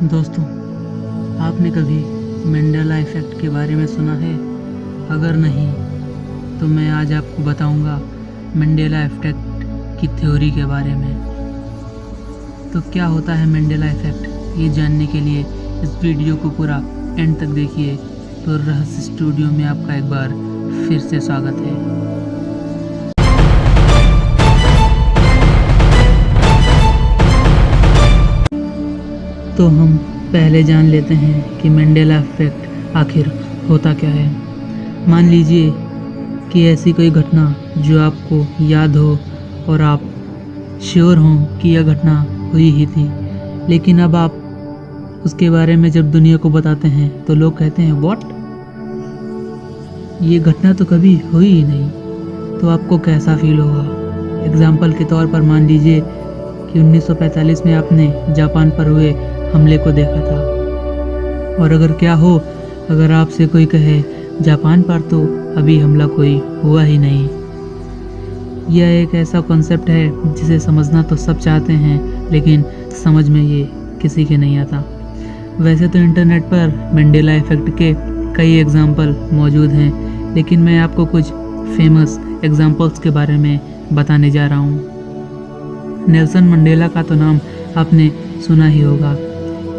दोस्तों, आपने कभी मंडेला इफ़ेक्ट के बारे में सुना है? अगर नहीं तो मैं आज आपको बताऊंगा मंडेला इफ़ेक्ट की थ्योरी के बारे में। तो क्या होता है मंडेला इफ़ेक्ट, ये जानने के लिए इस वीडियो को पूरा एंड तक देखिए। तो रहस्य स्टूडियो में आपका एक बार फिर से स्वागत है। तो हम पहले जान लेते हैं कि मंडेला इफ़ेक्ट आखिर होता क्या है। मान लीजिए कि ऐसी कोई घटना जो आपको याद हो और आप श्योर हों कि यह घटना हुई ही थी, लेकिन अब आप उसके बारे में जब दुनिया को बताते हैं तो लोग कहते हैं व्हाट, ये घटना तो कभी हुई ही नहीं। तो आपको कैसा फील होगा? एग्जाम्पल के तौर पर मान लीजिए कि 1945 में आपने जापान पर हुए हमले को देखा था, और अगर क्या हो अगर आपसे कोई कहे जापान पर तो अभी हमला कोई हुआ ही नहीं। यह एक ऐसा कॉन्सेप्ट है जिसे समझना तो सब चाहते हैं, लेकिन समझ में ये किसी के नहीं आता। वैसे तो इंटरनेट पर मंडेला इफ़ेक्ट के कई एग्जाम्पल मौजूद हैं, लेकिन मैं आपको कुछ फेमस एग्जाम्पल्स के बारे में बताने जा रहा हूँ। नेल्सन मंडेला का तो नाम आपने सुना ही होगा।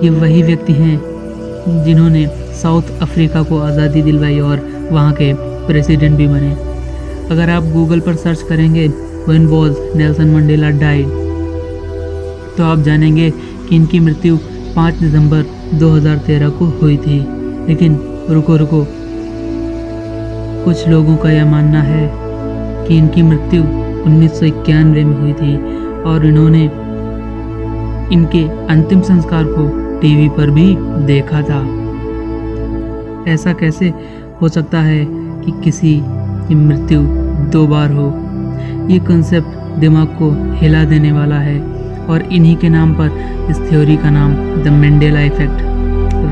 ये वही व्यक्ति हैं जिन्होंने साउथ अफ्रीका को आज़ादी दिलवाई और वहाँ के प्रेसिडेंट भी बने। अगर आप गूगल पर सर्च करेंगे when was Nelson Mandela died, तो आप जानेंगे कि इनकी मृत्यु 5 दिसंबर 2013 को हुई थी। लेकिन रुको, कुछ लोगों का यह मानना है कि इनकी मृत्यु 1991 में हुई थी और इन्होंने इनके अंतिम संस्कार को टीवी पर भी देखा था। ऐसा कैसे हो सकता है कि किसी की मृत्यु 2 बार हो? ये कॉन्सेप्ट दिमाग को हिला देने वाला है और इन्हीं के नाम पर इस थ्योरी का नाम द मंडेला इफ़ेक्ट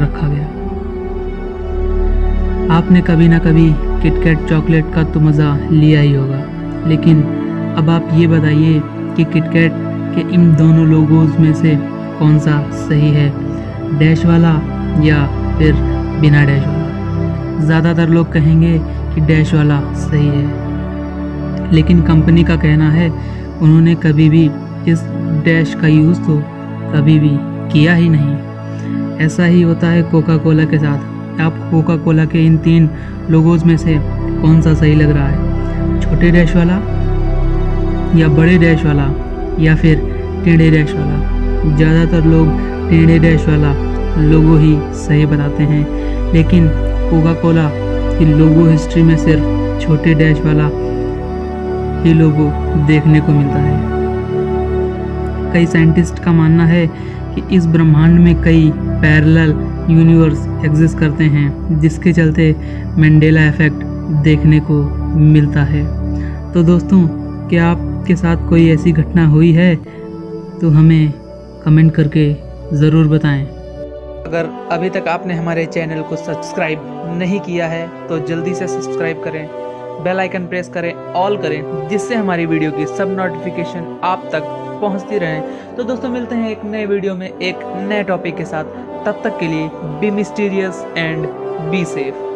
रखा गया। आपने कभी ना कभी किटकैट चॉकलेट का तो मज़ा लिया ही होगा, लेकिन अब आप ये बताइए कि किटकैट के इन दोनों लोगोज में से कौन सा सही है, डैश वाला या फिर बिना डैश वाला? ज़्यादातर लोग कहेंगे कि डैश वाला सही है, लेकिन कंपनी का कहना है उन्होंने कभी भी इस डैश का यूज़ तो कभी भी किया ही नहीं। ऐसा ही होता है कोका कोला के साथ। आप कोका कोला के इन 3 लोगोज में से कौन सा सही लग रहा है, छोटे डैश वाला या बड़े डैश वाला या फिर टेढ़े डैश वाला? ज़्यादातर लोग टेढ़े डैश वाला लोगो ही सही बताते हैं, लेकिन कोका कोला की लोगो हिस्ट्री में सिर्फ छोटे डैश वाला ही लोगो देखने को मिलता है। कई साइंटिस्ट का मानना है कि इस ब्रह्मांड में कई पैरेलल यूनिवर्स एग्जिस्ट करते हैं, जिसके चलते मंडेला इफ़ेक्ट देखने को मिलता है। तो दोस्तों, क्या आपके साथ कोई ऐसी घटना हुई है? तो हमें कमेंट करके ज़रूर बताएं। अगर अभी तक आपने हमारे चैनल को सब्सक्राइब नहीं किया है तो जल्दी से सब्सक्राइब करें, बेल आइकन प्रेस करें, ऑल करें, जिससे हमारी वीडियो की सब नोटिफिकेशन आप तक पहुंचती रहें। तो दोस्तों, मिलते हैं एक नए वीडियो में एक नए टॉपिक के साथ। तब तक के लिए be mysterious and be safe.